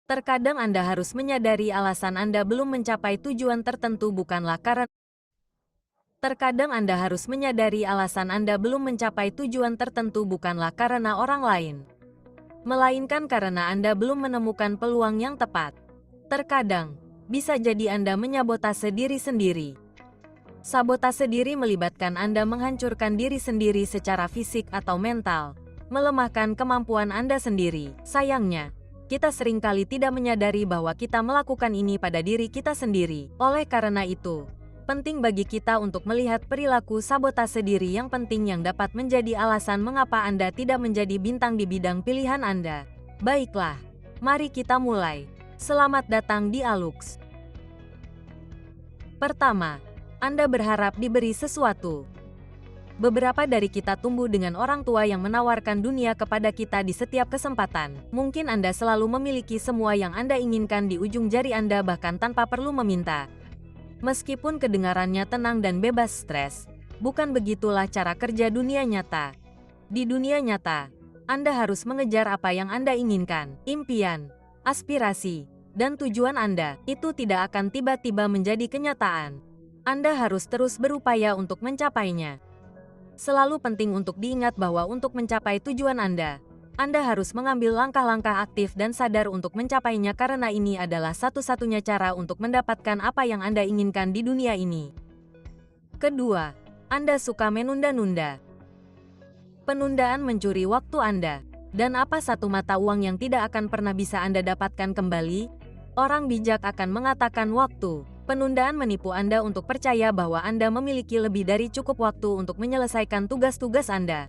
Terkadang Anda harus menyadari alasan Anda belum mencapai tujuan tertentu bukanlah karena Terkadang Anda harus menyadari alasan Anda belum mencapai tujuan tertentu bukanlah karena orang lain, melainkan karena Anda belum menemukan peluang yang tepat. Terkadang, bisa jadi Anda menyabotase diri sendiri. Sabotase diri melibatkan Anda menghancurkan diri sendiri secara fisik atau mental, melemahkan kemampuan Anda sendiri. Sayangnya, kita seringkali tidak menyadari bahwa kita melakukan ini pada diri kita sendiri. Oleh karena itu, penting bagi kita untuk melihat perilaku sabotase diri yang penting yang dapat menjadi alasan mengapa Anda tidak menjadi bintang di bidang pilihan Anda. Baiklah, mari kita mulai. Selamat datang di Alux. Pertama, Anda berharap diberi sesuatu. Beberapa dari kita tumbuh dengan orang tua yang menawarkan dunia kepada kita di setiap kesempatan. Mungkin Anda selalu memiliki semua yang Anda inginkan di ujung jari Anda bahkan tanpa perlu meminta. Meskipun kedengarannya tenang dan bebas stres, bukan begitulah cara kerja dunia nyata. Di dunia nyata, Anda harus mengejar apa yang Anda inginkan. Impian, aspirasi, dan tujuan Anda itu tidak akan tiba-tiba menjadi kenyataan. Anda harus terus berupaya untuk mencapainya. Selalu penting untuk diingat bahwa untuk mencapai tujuan Anda harus mengambil langkah-langkah aktif dan sadar untuk mencapainya karena ini adalah satu-satunya cara untuk mendapatkan apa yang Anda inginkan di dunia ini. Kedua, Anda suka menunda-nunda. Penundaan mencuri waktu Anda. Dan apa satu mata uang yang tidak akan pernah bisa Anda dapatkan kembali? Orang bijak akan mengatakan waktu. Penundaan menipu Anda untuk percaya bahwa Anda memiliki lebih dari cukup waktu untuk menyelesaikan tugas-tugas Anda.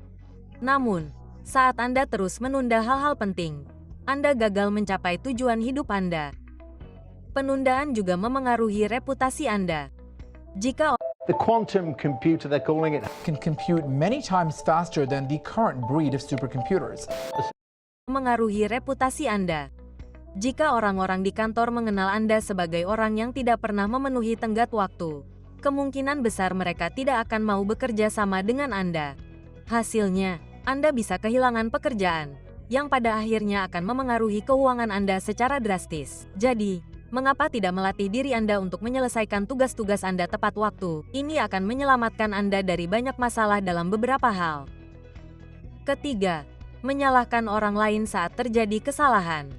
Namun, saat Anda terus menunda hal-hal penting, Anda gagal mencapai tujuan hidup Anda. Penundaan juga memengaruhi reputasi Anda. Jika The quantum computer, they're calling it, can compute many times faster than the current breed of supercomputers. mengaruhi reputasi Anda. Jika orang-orang di kantor mengenal Anda sebagai orang yang tidak pernah memenuhi tenggat waktu, kemungkinan besar mereka tidak akan mau bekerja sama dengan Anda. Hasilnya, Anda bisa kehilangan pekerjaan, yang pada akhirnya akan memengaruhi keuangan Anda secara drastis. Jadi, mengapa tidak melatih diri Anda untuk menyelesaikan tugas-tugas Anda tepat waktu? Ini akan menyelamatkan Anda dari banyak masalah dalam beberapa hal. Ketiga, menyalahkan orang lain saat terjadi kesalahan.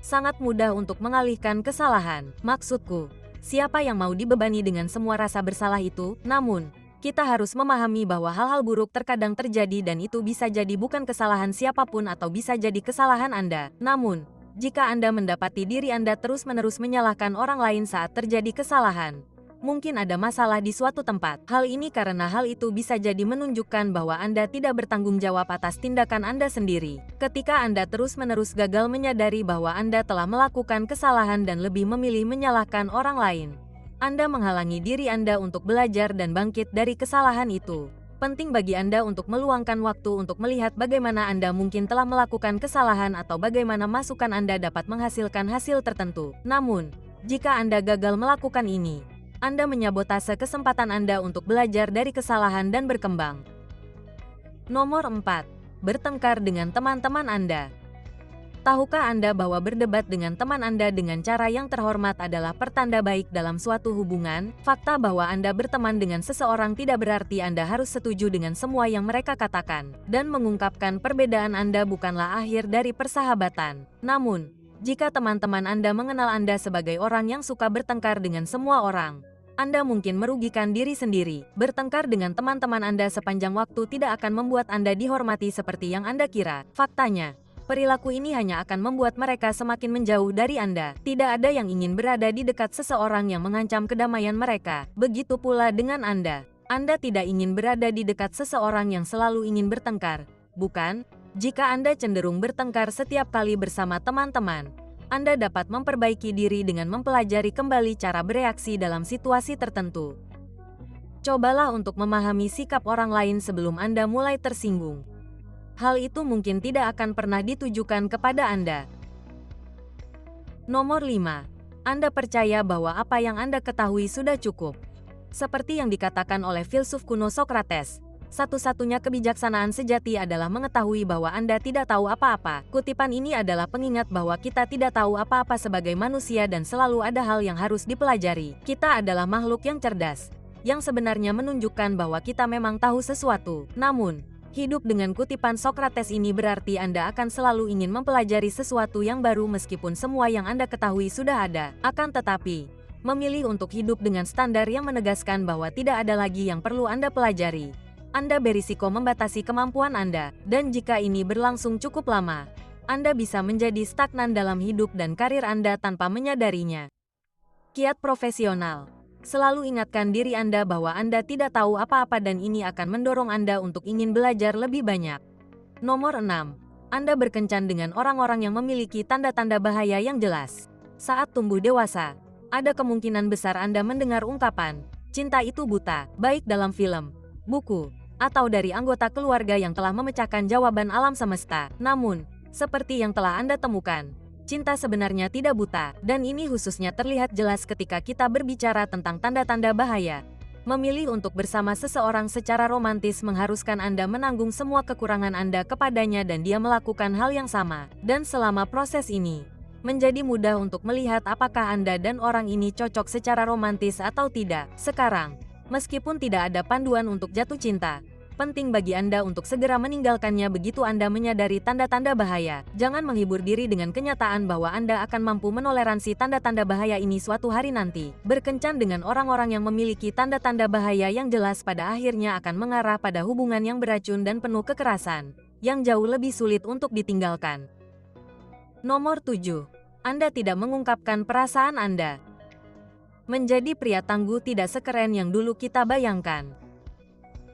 Sangat mudah untuk mengalihkan kesalahan. Maksudku, siapa yang mau dibebani dengan semua rasa bersalah itu? Namun, kita harus memahami bahwa hal-hal buruk terkadang terjadi dan itu bisa jadi bukan kesalahan siapapun atau bisa jadi kesalahan Anda. Namun, jika Anda mendapati diri Anda terus-menerus menyalahkan orang lain saat terjadi kesalahan, mungkin ada masalah di suatu tempat. Hal ini karena hal itu bisa jadi menunjukkan bahwa Anda tidak bertanggung jawab atas tindakan Anda sendiri. Ketika Anda terus-menerus gagal menyadari bahwa Anda telah melakukan kesalahan dan lebih memilih menyalahkan orang lain, Anda menghalangi diri Anda untuk belajar dan bangkit dari kesalahan itu. Penting bagi Anda untuk meluangkan waktu untuk melihat bagaimana Anda mungkin telah melakukan kesalahan atau bagaimana masukan Anda dapat menghasilkan hasil tertentu. Namun, jika Anda gagal melakukan ini, Anda menyabotase kesempatan Anda untuk belajar dari kesalahan dan berkembang. Nomor 4. Bertengkar dengan teman-teman Anda. Tahukah Anda bahwa berdebat dengan teman Anda dengan cara yang terhormat adalah pertanda baik dalam suatu hubungan? Fakta bahwa Anda berteman dengan seseorang tidak berarti Anda harus setuju dengan semua yang mereka katakan. Dan mengungkapkan perbedaan Anda bukanlah akhir dari persahabatan. Namun, jika teman-teman Anda mengenal Anda sebagai orang yang suka bertengkar dengan semua orang, Anda mungkin merugikan diri sendiri. Bertengkar dengan teman-teman Anda sepanjang waktu tidak akan membuat Anda dihormati seperti yang Anda kira. Faktanya, perilaku ini hanya akan membuat mereka semakin menjauh dari Anda. Tidak ada yang ingin berada di dekat seseorang yang mengancam kedamaian mereka. Begitu pula dengan Anda. Anda tidak ingin berada di dekat seseorang yang selalu ingin bertengkar, bukan? Jika Anda cenderung bertengkar setiap kali bersama teman-teman, Anda dapat memperbaiki diri dengan mempelajari kembali cara bereaksi dalam situasi tertentu. Cobalah untuk memahami sikap orang lain sebelum Anda mulai tersinggung. Hal itu mungkin tidak akan pernah ditujukan kepada Anda. Nomor 5. Anda percaya bahwa apa yang Anda ketahui sudah cukup. Seperti yang dikatakan oleh filsuf kuno Socrates, Satu-satunya kebijaksanaan sejati adalah mengetahui bahwa Anda tidak tahu apa-apa. Kutipan ini adalah pengingat bahwa kita tidak tahu apa-apa sebagai manusia dan selalu ada hal yang harus dipelajari. Kita adalah makhluk yang cerdas, yang sebenarnya menunjukkan bahwa kita memang tahu sesuatu. Namun, hidup dengan kutipan Sokrates ini berarti Anda akan selalu ingin mempelajari sesuatu yang baru meskipun semua yang Anda ketahui sudah ada. Akan tetapi, memilih untuk hidup dengan standar yang menegaskan bahwa tidak ada lagi yang perlu Anda pelajari. Anda berisiko membatasi kemampuan Anda, dan jika ini berlangsung cukup lama, Anda bisa menjadi stagnan dalam hidup dan karir Anda tanpa menyadarinya. Kiat profesional. Selalu ingatkan diri Anda bahwa Anda tidak tahu apa-apa dan ini akan mendorong Anda untuk ingin belajar lebih banyak. Nomor 6. Anda berkencan dengan orang-orang yang memiliki tanda-tanda bahaya yang jelas. Saat tumbuh dewasa, ada kemungkinan besar Anda mendengar ungkapan, cinta itu buta, baik dalam film, buku, atau dari anggota keluarga yang telah memecahkan jawaban alam semesta. Namun, seperti yang telah Anda temukan, cinta sebenarnya tidak buta, dan ini khususnya terlihat jelas ketika kita berbicara tentang tanda-tanda bahaya. Memilih untuk bersama seseorang secara romantis mengharuskan Anda menanggung semua kekurangan Anda kepadanya dan dia melakukan hal yang sama. Dan selama proses ini, menjadi mudah untuk melihat apakah Anda dan orang ini cocok secara romantis atau tidak. Sekarang, meskipun tidak ada panduan untuk jatuh cinta, penting bagi Anda untuk segera meninggalkannya begitu Anda menyadari tanda-tanda bahaya. Jangan menghibur diri dengan kenyataan bahwa Anda akan mampu menoleransi tanda-tanda bahaya ini suatu hari nanti. Berkencan dengan orang-orang yang memiliki tanda-tanda bahaya yang jelas pada akhirnya akan mengarah pada hubungan yang beracun dan penuh kekerasan, yang jauh lebih sulit untuk ditinggalkan. Nomor 7. Anda tidak mengungkapkan perasaan Anda. Menjadi pria tangguh tidak sekeren yang dulu kita bayangkan.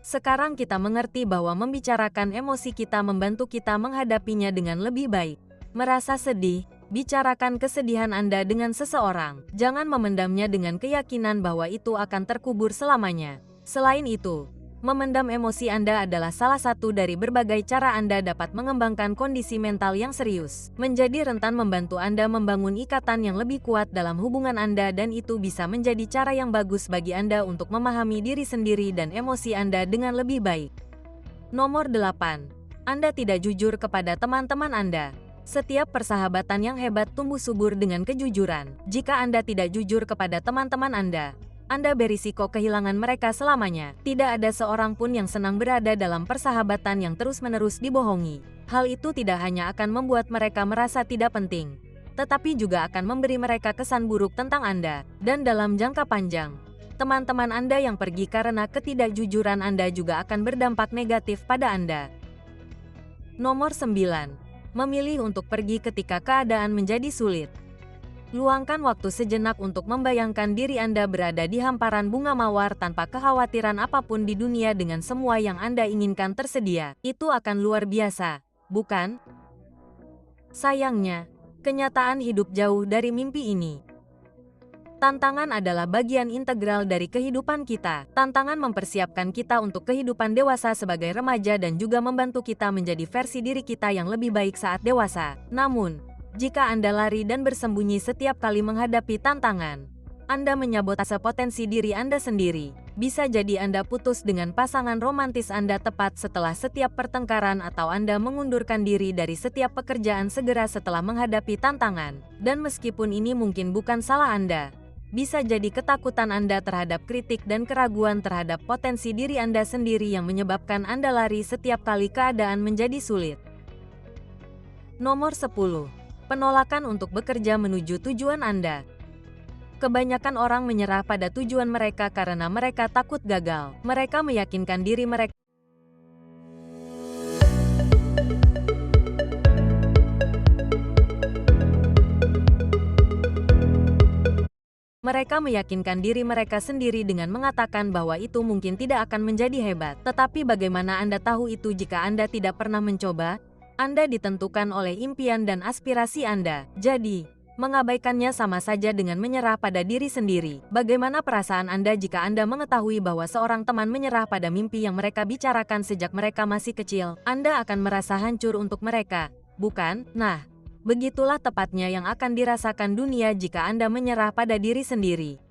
Sekarang kita mengerti bahwa membicarakan emosi kita membantu kita menghadapinya dengan lebih baik. Merasa sedih, bicarakan kesedihan Anda dengan seseorang. Jangan memendamnya dengan keyakinan bahwa itu akan terkubur selamanya. Selain itu, memendam emosi Anda adalah salah satu dari berbagai cara Anda dapat mengembangkan kondisi mental yang serius. Menjadi rentan membantu Anda membangun ikatan yang lebih kuat dalam hubungan Anda dan itu bisa menjadi cara yang bagus bagi Anda untuk memahami diri sendiri dan emosi Anda dengan lebih baik. Nomor 8. Anda tidak jujur kepada teman-teman Anda. Setiap persahabatan yang hebat tumbuh subur dengan kejujuran. Jika Anda tidak jujur kepada teman-teman Anda berisiko kehilangan mereka selamanya. Tidak ada seorang pun yang senang berada dalam persahabatan yang terus-menerus dibohongi. Hal itu tidak hanya akan membuat mereka merasa tidak penting, tetapi juga akan memberi mereka kesan buruk tentang Anda. Dan dalam jangka panjang, teman-teman Anda yang pergi karena ketidakjujuran Anda juga akan berdampak negatif pada Anda. Nomor 9. Memilih untuk pergi ketika keadaan menjadi sulit. Luangkan waktu sejenak untuk membayangkan diri Anda berada di hamparan bunga mawar tanpa kekhawatiran apapun di dunia dengan semua yang Anda inginkan tersedia. Itu akan luar biasa, bukan? Sayangnya, kenyataan hidup jauh dari mimpi ini. Tantangan adalah bagian integral dari kehidupan kita. Tantangan mempersiapkan kita untuk kehidupan dewasa sebagai remaja dan juga membantu kita menjadi versi diri kita yang lebih baik saat dewasa. Namun, jika Anda lari dan bersembunyi setiap kali menghadapi tantangan, Anda menyabotase potensi diri Anda sendiri. Bisa jadi Anda putus dengan pasangan romantis Anda tepat setelah setiap pertengkaran atau Anda mengundurkan diri dari setiap pekerjaan segera setelah menghadapi tantangan. Dan meskipun ini mungkin bukan salah Anda, bisa jadi ketakutan Anda terhadap kritik dan keraguan terhadap potensi diri Anda sendiri yang menyebabkan Anda lari setiap kali keadaan menjadi sulit. Nomor 10. Penolakan untuk bekerja menuju tujuan Anda. Kebanyakan orang menyerah pada tujuan mereka karena mereka takut gagal. Mereka meyakinkan diri mereka meyakinkan diri mereka sendiri dengan mengatakan bahwa itu mungkin tidak akan menjadi hebat. Tetapi bagaimana Anda tahu itu jika Anda tidak pernah mencoba? Anda ditentukan oleh impian dan aspirasi Anda. Jadi, mengabaikannya sama saja dengan menyerah pada diri sendiri. Bagaimana perasaan Anda jika Anda mengetahui bahwa seorang teman menyerah pada mimpi yang mereka bicarakan sejak mereka masih kecil? Anda akan merasa hancur untuk mereka, bukan? Nah, begitulah tepatnya yang akan dirasakan dunia jika Anda menyerah pada diri sendiri.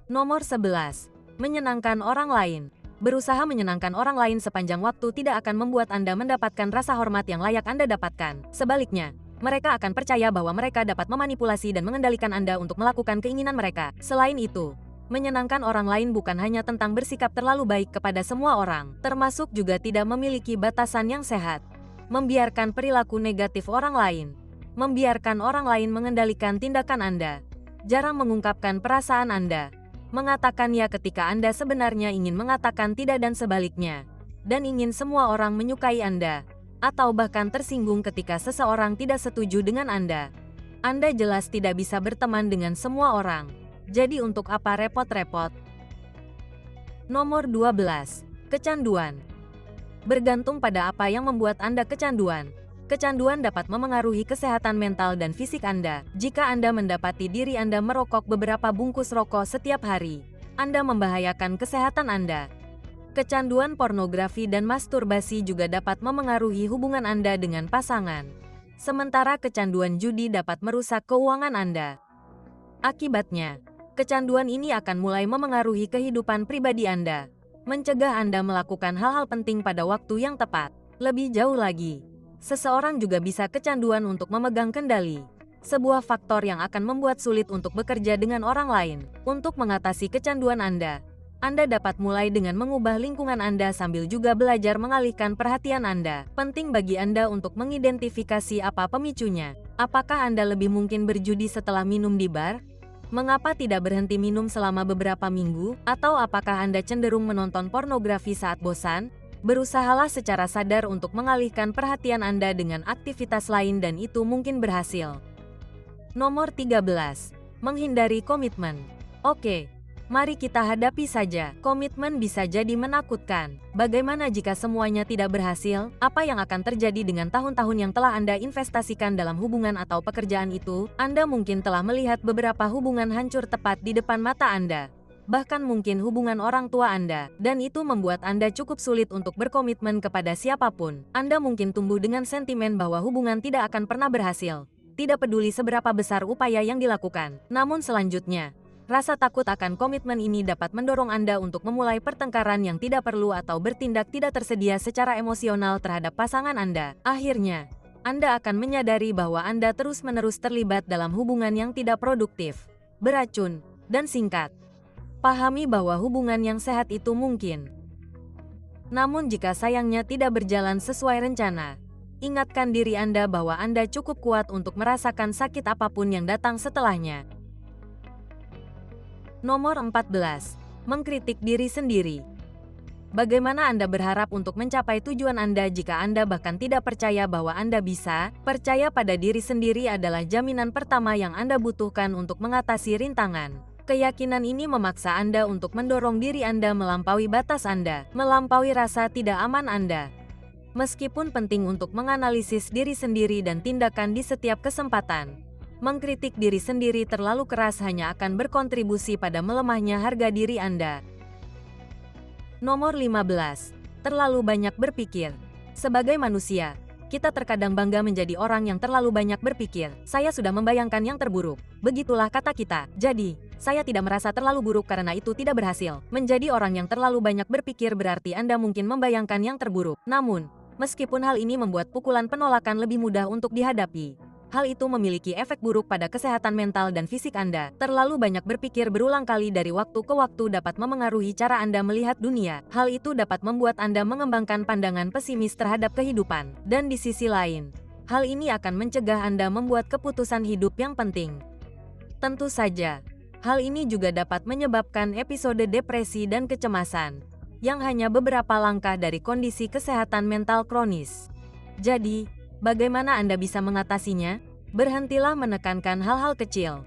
Nomor 11. Menyenangkan orang lain. Berusaha menyenangkan orang lain sepanjang waktu tidak akan membuat Anda mendapatkan rasa hormat yang layak Anda dapatkan. Sebaliknya, mereka akan percaya bahwa mereka dapat memanipulasi dan mengendalikan Anda untuk melakukan keinginan mereka. Selain itu, menyenangkan orang lain bukan hanya tentang bersikap terlalu baik kepada semua orang, termasuk juga tidak memiliki batasan yang sehat. Membiarkan perilaku negatif orang lain. Membiarkan orang lain mengendalikan tindakan Anda. Jarang mengungkapkan perasaan Anda. Mengatakan ya ketika Anda sebenarnya ingin mengatakan tidak dan sebaliknya. Dan ingin semua orang menyukai Anda. Atau bahkan tersinggung ketika seseorang tidak setuju dengan Anda. Anda jelas tidak bisa berteman dengan semua orang. Jadi untuk apa repot-repot? Nomor 12. Kecanduan. Bergantung pada apa yang membuat Anda kecanduan. Kecanduan dapat memengaruhi kesehatan mental dan fisik Anda. Jika Anda mendapati diri Anda merokok beberapa bungkus rokok setiap hari, Anda membahayakan kesehatan Anda. Kecanduan pornografi dan masturbasi juga dapat memengaruhi hubungan Anda dengan pasangan. Sementara kecanduan judi dapat merusak keuangan Anda. Akibatnya, kecanduan ini akan mulai memengaruhi kehidupan pribadi Anda. Mencegah Anda melakukan hal-hal penting pada waktu yang tepat. Lebih jauh lagi, seseorang juga bisa kecanduan untuk memegang kendali. Sebuah faktor yang akan membuat sulit untuk bekerja dengan orang lain. Untuk mengatasi kecanduan Anda dapat mulai dengan mengubah lingkungan Anda sambil juga belajar mengalihkan perhatian Anda. Penting bagi Anda untuk mengidentifikasi apa pemicunya. Apakah Anda lebih mungkin berjudi setelah minum di bar? Mengapa tidak berhenti minum selama beberapa minggu? Atau apakah Anda cenderung menonton pornografi saat bosan? Berusahalah secara sadar untuk mengalihkan perhatian Anda dengan aktivitas lain dan itu mungkin berhasil. Nomor 13. Menghindari komitmen. Oke, mari kita hadapi saja. Komitmen bisa jadi menakutkan. Bagaimana jika semuanya tidak berhasil? Apa yang akan terjadi dengan tahun-tahun yang telah Anda investasikan dalam hubungan atau pekerjaan itu? Anda mungkin telah melihat beberapa hubungan hancur tepat di depan mata Anda. Bahkan mungkin hubungan orang tua Anda, dan itu membuat Anda cukup sulit untuk berkomitmen kepada siapapun. Anda mungkin tumbuh dengan sentimen bahwa hubungan tidak akan pernah berhasil. Tidak peduli seberapa besar upaya yang dilakukan. Namun selanjutnya, rasa takut akan komitmen ini dapat mendorong Anda untuk memulai pertengkaran yang tidak perlu atau bertindak tidak tersedia secara emosional terhadap pasangan Anda. Akhirnya, Anda akan menyadari bahwa Anda terus-menerus terlibat dalam hubungan yang tidak produktif, beracun, dan singkat. Pahami bahwa hubungan yang sehat itu mungkin. Namun jika sayangnya tidak berjalan sesuai rencana, ingatkan diri Anda bahwa Anda cukup kuat untuk merasakan sakit apapun yang datang setelahnya. Nomor 14. Mengkritik diri sendiri. Bagaimana Anda berharap untuk mencapai tujuan Anda jika Anda bahkan tidak percaya bahwa Anda bisa? Percaya pada diri sendiri adalah jaminan pertama yang Anda butuhkan untuk mengatasi rintangan. Keyakinan ini memaksa Anda untuk mendorong diri Anda melampaui batas Anda, melampaui rasa tidak aman Anda. Meskipun penting untuk menganalisis diri sendiri dan tindakan di setiap kesempatan, mengkritik diri sendiri terlalu keras hanya akan berkontribusi pada melemahnya harga diri Anda. Nomor 15. Terlalu banyak berpikir. Sebagai manusia, kita terkadang bangga menjadi orang yang terlalu banyak berpikir. Saya sudah membayangkan yang terburuk. Begitulah kata kita. Jadi, saya tidak merasa terlalu buruk karena itu tidak berhasil. Menjadi orang yang terlalu banyak berpikir berarti Anda mungkin membayangkan yang terburuk. Namun, meskipun hal ini membuat pukulan penolakan lebih mudah untuk dihadapi, hal itu memiliki efek buruk pada kesehatan mental dan fisik Anda. Terlalu banyak berpikir berulang kali dari waktu ke waktu dapat memengaruhi cara Anda melihat dunia. Hal itu dapat membuat Anda mengembangkan pandangan pesimis terhadap kehidupan. Dan di sisi lain, hal ini akan mencegah Anda membuat keputusan hidup yang penting. Tentu saja, hal ini juga dapat menyebabkan episode depresi dan kecemasan, yang hanya beberapa langkah dari kondisi kesehatan mental kronis. Jadi, bagaimana Anda bisa mengatasinya? Berhentilah menekankan hal-hal kecil.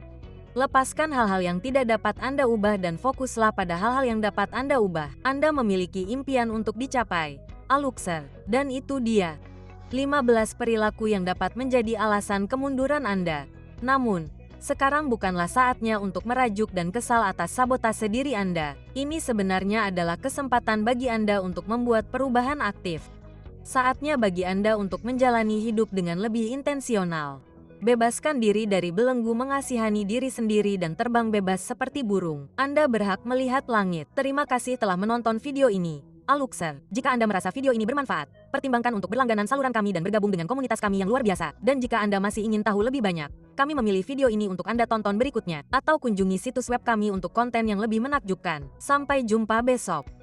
Lepaskan hal-hal yang tidak dapat Anda ubah dan fokuslah pada hal-hal yang dapat Anda ubah. Anda memiliki impian untuk dicapai. Alukser. Dan itu dia. 15 perilaku yang dapat menjadi alasan kemunduran Anda. Namun, sekarang bukanlah saatnya untuk merajuk dan kesal atas sabotase diri Anda. Ini sebenarnya adalah kesempatan bagi Anda untuk membuat perubahan aktif. Saatnya bagi Anda untuk menjalani hidup dengan lebih intensional. Bebaskan diri dari belenggu, mengasihani diri sendiri dan terbang bebas seperti burung. Anda berhak melihat langit. Terima kasih telah menonton video ini. Aluxer, jika Anda merasa video ini bermanfaat, pertimbangkan untuk berlangganan saluran kami dan bergabung dengan komunitas kami yang luar biasa. Dan jika Anda masih ingin tahu lebih banyak, kami memilih video ini untuk Anda tonton berikutnya, atau kunjungi situs web kami untuk konten yang lebih menakjubkan. Sampai jumpa besok.